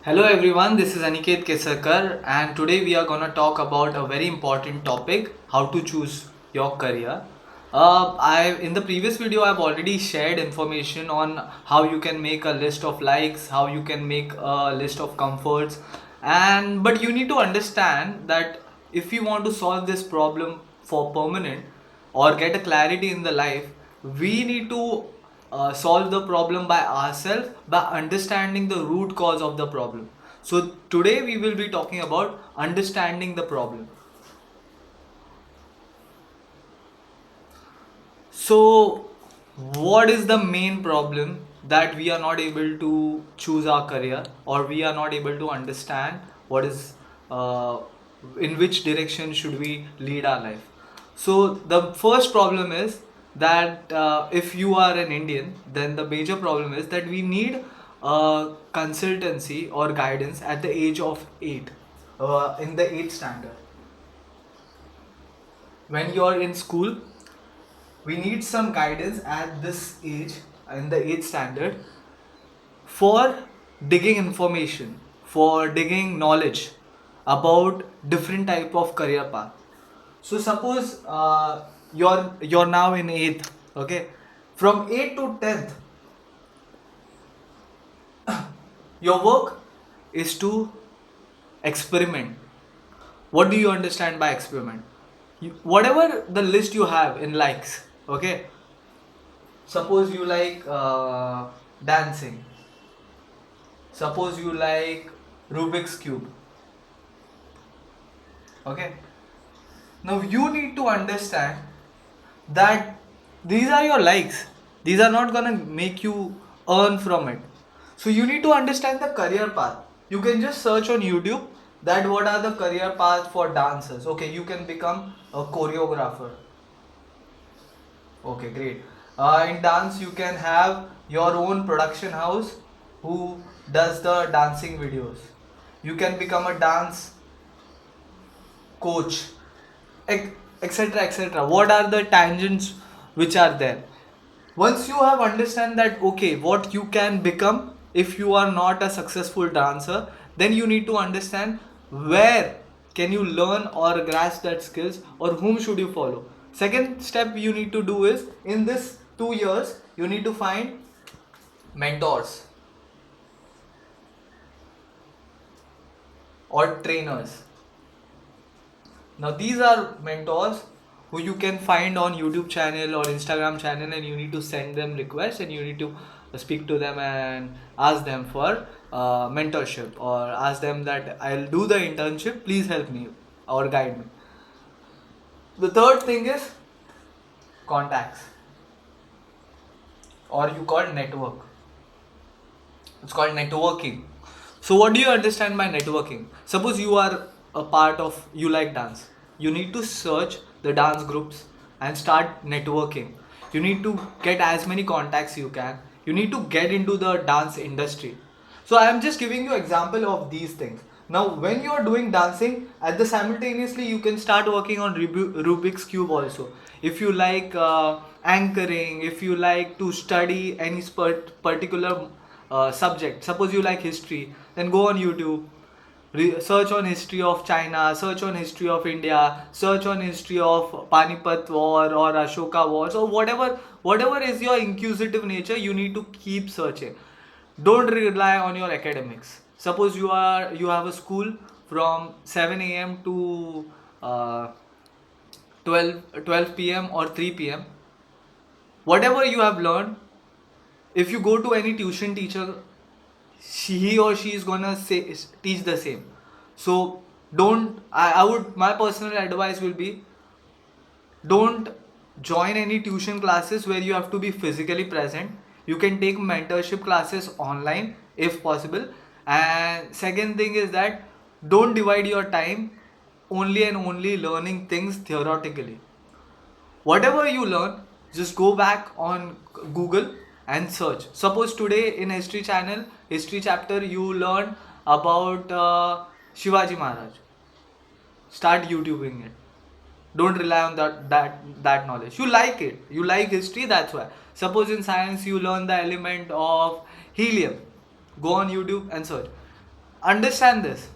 Hello everyone, this is Aniket Kesarkar and today we are gonna talk about a very important topic, how to choose your career. I in the previous video I've already shared information on how you can make a list of likes, how you can make a list of comforts, and but you need to understand that if you want to solve this problem for permanent or get a clarity in the life, we need to solve the problem by ourselves by understanding the root cause of the problem. So today we will be talking about understanding the problem. So what is the main problem that we are not able to choose our career, or we are not able to understand what is in which direction should we lead our life? So the first problem is that if you are an Indian, then the major problem is that we need consultancy or guidance at the age of 8, in the 8th standard. When you are in school, we need some guidance at this age, in the 8th standard, for digging information, for digging knowledge about different type of career path. So suppose you're now in 8th, okay? From 8th to 10th, your work is to experiment. What do you understand by experiment? Whatever the list you have in likes, okay? Suppose you like dancing. Suppose you like Rubik's Cube, okay? Now you need to understand that these are your likes. These are not gonna make you earn from it. So you need to understand the career path. You can just search on YouTube that what are the career paths for dancers. Okay, you can become a choreographer. Okay, great. In dance, you can have your own production house who does the dancing videos. You can become a dance coach, etc. etc. What are the tangents which are there? Once you have understand that okay, what you can become if you are not a successful dancer, then you need to understand where can you learn or grasp that skills, or whom should you follow. Second step you need to do is, in this 2 years you need to find mentors or trainers. Now these are mentors who you can find on YouTube channel or Instagram channel, and you need to send them requests and you need to speak to them and ask them for mentorship, or ask them that I'll do the internship, please help me or guide me. The third thing is contacts, or you call network. It's called networking. So what do you understand by networking? Suppose you are a part of, you like dance. You need to search the dance groups and start networking. You need to get as many contacts you can. You need to get into the dance industry. So I am just giving you example of these things. Now when you are doing dancing, at the simultaneously you can start working on Rubik's Cube also. If you like anchoring, if you like to study any particular subject, suppose you like history, then go on YouTube, search on history of China, search on history of India, search on history of Panipat War or Ashoka War. So whatever is your inquisitive nature, you need to keep searching. Don't rely on your academics. Suppose you have a school from 7 a.m. to 12 p.m. or 3 p.m. Whatever you have learned, if you go to any tuition teacher, he or she is gonna teach the same. So don't, I would, my personal advice will be, don't join any tuition classes where you have to be physically present. You can take mentorship classes online if possible. And second thing is that don't divide your time only and only learning things theoretically. Whatever you learn, just go back on Google and search. Suppose today in history channel, history chapter, you learn about Shivaji Maharaj. Start YouTubing it. Don't rely on that knowledge. You like it, you like history, that's why. Suppose in science you learn the element of helium, go on YouTube and search. understand this.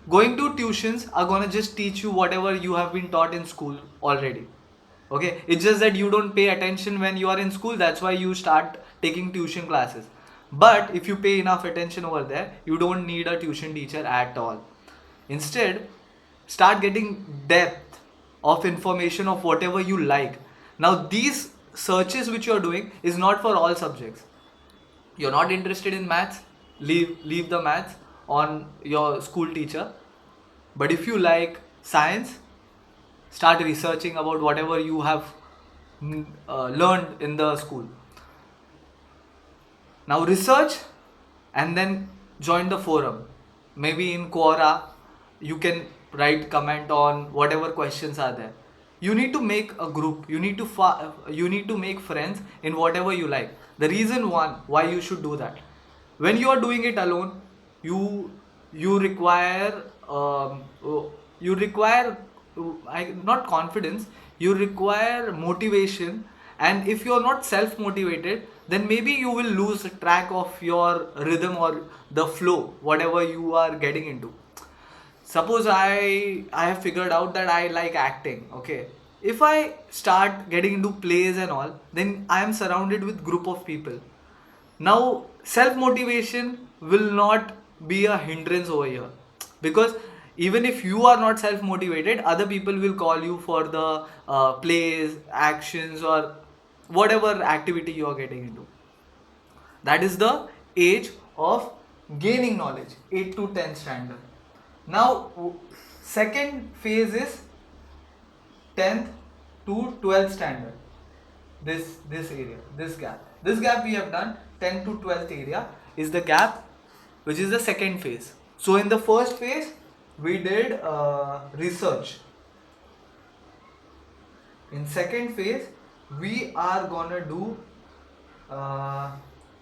Going to tuitions are gonna just teach you whatever you have been taught in school already. Okay, it's just that you don't pay attention when you are in school, that's why you start taking tuition classes. But if you pay enough attention over there, you don't need a tuition teacher at all. Instead, start getting depth of information of whatever you like. Now these searches which you are doing is not for all subjects. You're not interested in maths, leave the maths on your school teacher. But if you like science, start researching about whatever you have learned in the school. Now research and then join the forum. Maybe in Quora, you can write comment on whatever questions are there. You need to make a group. You need to make friends in whatever you like. The reason why you should do that. When you are doing it alone, you you require you require not confidence, you require motivation. And if you are not self motivated, then maybe you will lose track of your rhythm or the flow whatever you are getting into. Suppose I have figured out that I like acting. Okay, if I start getting into plays and all, then I am surrounded with group of people. Now self motivation will not be a hindrance over here, because even if you are not self motivated, other people will call you for the plays, actions, or whatever activity you are getting into. That is the age of gaining knowledge, 8 to 10 standard. Now second phase is 10th to 12th standard. This area, this gap we have done. 10th to 12th area is the gap, which is the second phase. So in the first phase we did research. In second phase we are gonna do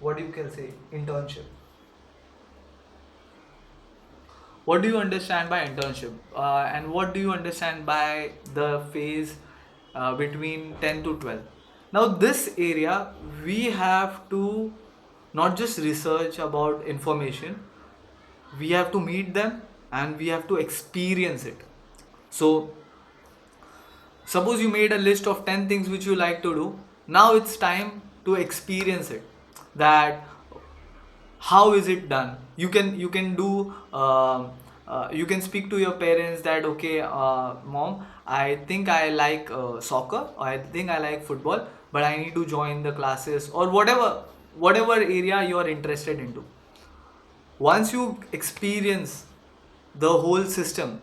what you can say, internship. What do you understand by internship, and what do you understand by the phase between 10 to 12? Now this area we have to not just research about information, we have to meet them and we have to experience it. So suppose you made a list of 10 things which you like to do. Now it's time to experience it. That how is it done? You can do you can speak to your parents that, okay, mom, I think I like soccer, or I think I like football, but I need to join the classes, or whatever area you are interested into. Once you experience the whole system,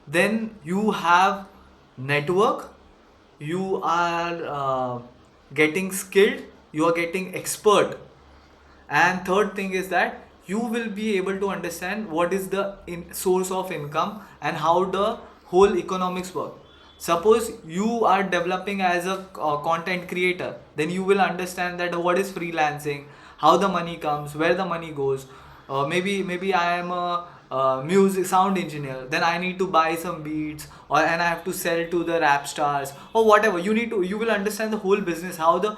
then you have network, you are getting skilled, you are getting expert. And third thing is that you will be able to understand what is the source of income and how the whole economics work. Suppose you are developing as a content creator, then you will understand that what is freelancing, how the money comes, where the money goes. Maybe I am a music sound engineer, then I need to buy some beats, or and I have to sell to the rap stars or whatever. You will understand the whole business, how the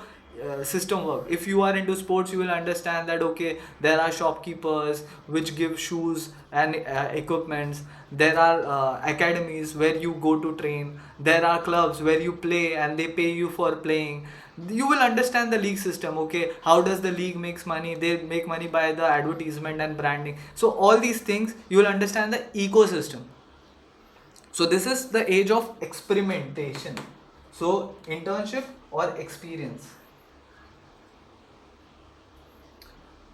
system work. If you are into sports, you will understand that, okay, there are shopkeepers which give shoes and equipments. There are academies where you go to train. There are clubs where you play and they pay you for playing. You will understand the league system. Okay, how does the league makes money? They make money by the advertisement and branding. So all these things you will understand the ecosystem. So this is the age of experimentation. So internship or experience.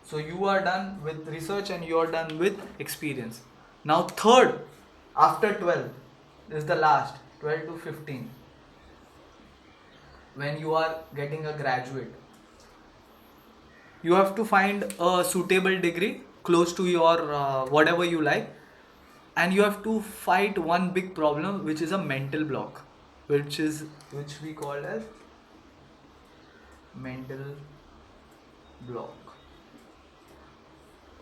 So you are done with research and you are done with experience. Now third, after 12 is the last, 12 to 15. When you are getting a graduate, you have to find a suitable degree close to your whatever you like, and you have to fight one big problem, which is a mental block, which we call as mental block.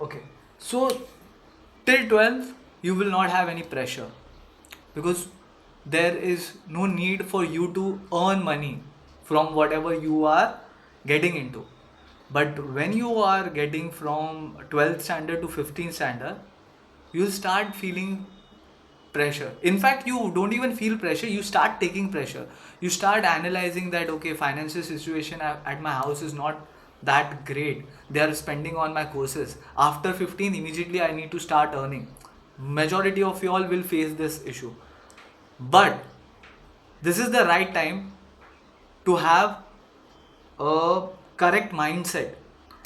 Okay, so till 12th you will not have any pressure, because there is no need for you to earn money from whatever you are getting into. But when you are getting from 12th standard to 15th standard, you start feeling pressure. In fact, you don't even feel pressure, you start taking pressure. You start analyzing that, okay, financial situation at my house is not that great. They are spending on my courses. After 15, immediately I need to start earning. Majority of you all will face this issue. But this is the right time to have a correct mindset.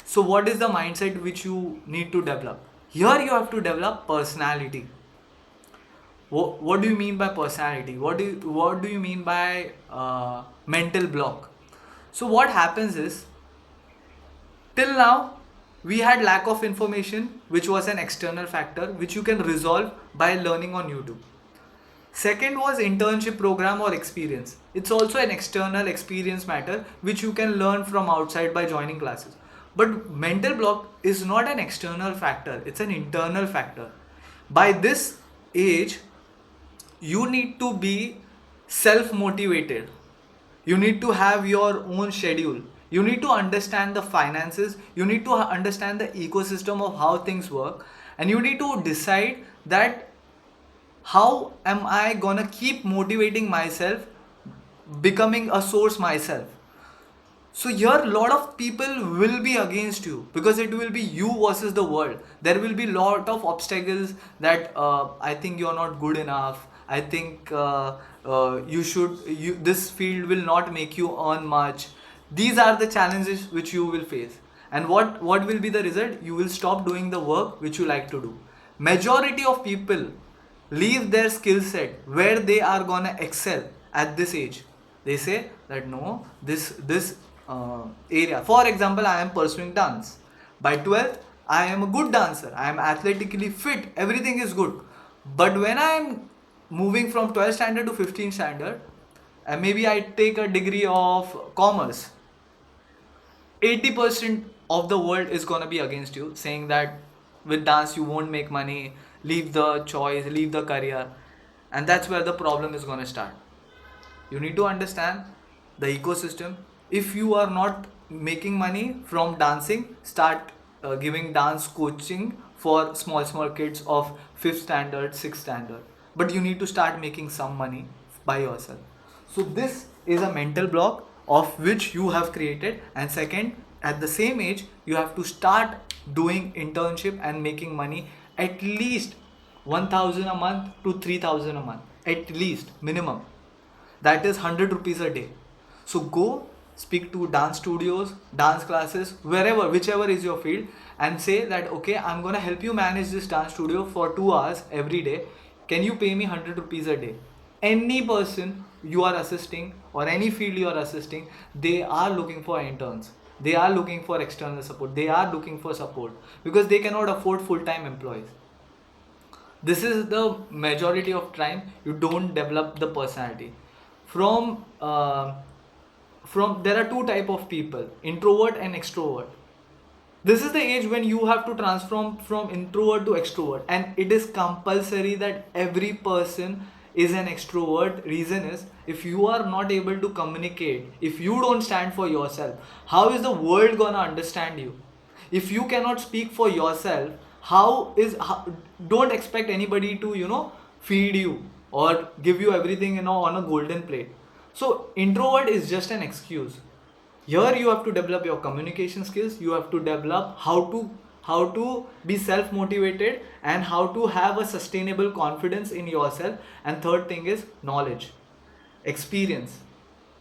So what is the mindset which you need to develop? Here you have to develop personality. What do you mean by personality? What do you mean by mental block? So what happens is, till now we had lack of information, which was an external factor which you can resolve by learning on YouTube. Second was internship program or experience. It's also an external experience matter which you can learn from outside by joining classes. But mental block is not an external factor, it's an internal factor. By this age, you need to be self motivated. You need to have your own schedule. You need to understand the finances. You need to understand the ecosystem of how things work. And you need to decide that how am I gonna keep motivating myself, becoming a source myself. So here a lot of people will be against you because it will be you versus the world. There will be lot of obstacles that I think you're not good enough. I think this field will not make you earn much. These are the challenges which you will face. And what will be the result? You will stop doing the work which you like to do. Majority of people leave their skill set where they are gonna excel at this age. They say that no, this area. For example, I am pursuing dance. By 12th, I am a good dancer. I am athletically fit. Everything is good. But when I am moving from 12th standard to 15th standard, and maybe I take a degree of commerce, 80% of the world is gonna be against you, saying that with dance you won't make money, leave the choice, leave the career, and that's where the problem is gonna start. You need to understand the ecosystem. If you are not making money from dancing, start giving dance coaching for small kids of 5th standard, 6th standard. But you need to start making some money by yourself. So this is a mental block of which you have created. And second, at the same age, you have to start doing internship and making money at least 1000 a month to 3000 a month, at least minimum. That is 100 rupees a day. So go speak to dance studios, dance classes, wherever, whichever is your field, and say that okay, I'm gonna help you manage this dance studio for 2 hours every day. Can you pay me 100 rupees a day? Any person you are assisting or any field you are assisting, they are looking for interns. They are looking for external support. They are looking for support because they cannot afford full-time employees. This is the majority of time you don't develop the personality. From there are two type of people, introvert and extrovert. This is the age when you have to transform from introvert to extrovert, and it is compulsory that every person is an extrovert. Reason is, if you are not able to communicate, if you don't stand for yourself, how is the world gonna understand you? If you cannot speak for yourself, don't expect anybody to feed you or give you everything on a golden plate. So introvert is just an excuse. Here you have to develop your communication skills. You have to develop how to be self motivated and how to have a sustainable confidence in yourself. And third thing is knowledge, experience,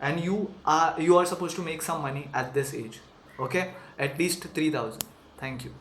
and you are supposed to make some money at this age. Okay, at least 3000. Thank you.